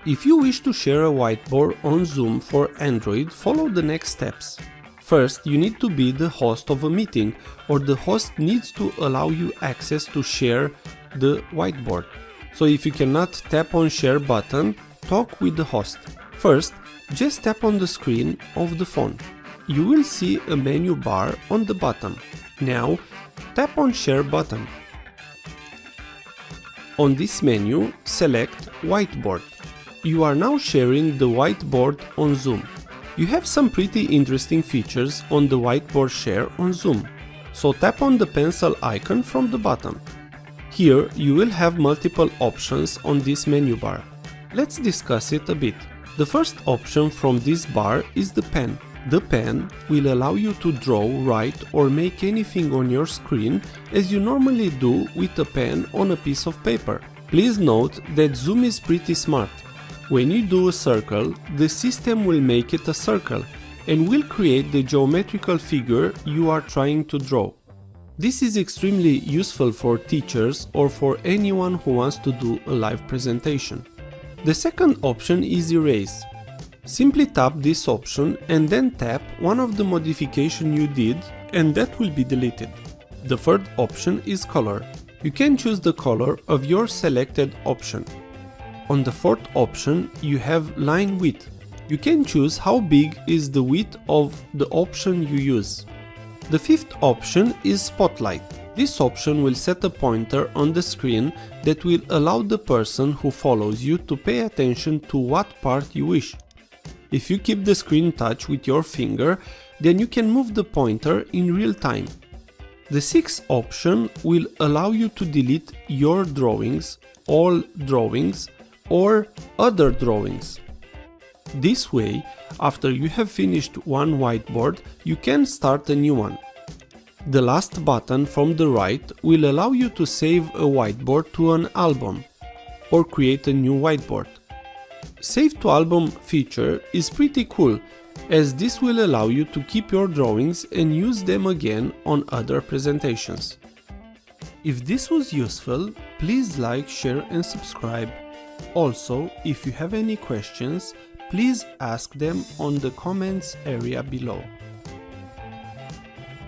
If you wish to share a whiteboard on Zoom for Android, follow the next steps. First, you need to be the host of a meeting, or the host needs to allow you access to share the whiteboard. So if you cannot tap on share button, talk with the host. First, just tap on the screen of the phone. You will see a menu bar on the bottom. Now, tap on share button. On this menu, select whiteboard. You are now sharing the whiteboard on Zoom. You have some pretty interesting features on the whiteboard share on Zoom. So tap on the pencil icon from the bottom. Here you will have multiple options on this menu bar. Let's discuss it a bit. The first option from this bar is the pen. The pen will allow you to draw, write or make anything on your screen as you normally do with a pen on a piece of paper. Please note that Zoom is pretty smart. When you do a circle, the system will make it a circle and will create the geometrical figure you are trying to draw. This is extremely useful for teachers or for anyone who wants to do a live presentation. The second option is Erase. Simply tap this option and then tap one of the modifications you did and that will be deleted. The third option is Color. You can choose the color of your selected option. On the fourth option you have Line Width. You can choose how big is the width of the option you use. The fifth option is Spotlight. This option will set a pointer on the screen that will allow the person who follows you to pay attention to what part you wish. If you keep the screen touch with your finger, then you can move the pointer in real time. The sixth option will allow you to delete your drawings, all drawings, or other drawings. This way, after you have finished one whiteboard, you can start a new one. The last button from the right will allow you to save a whiteboard to an album or create a new whiteboard. Save to album feature is pretty cool, as this will allow you to keep your drawings and use them again on other presentations. If this was useful, please like, share and subscribe. Also, if you have any questions, please ask them on the comments area below.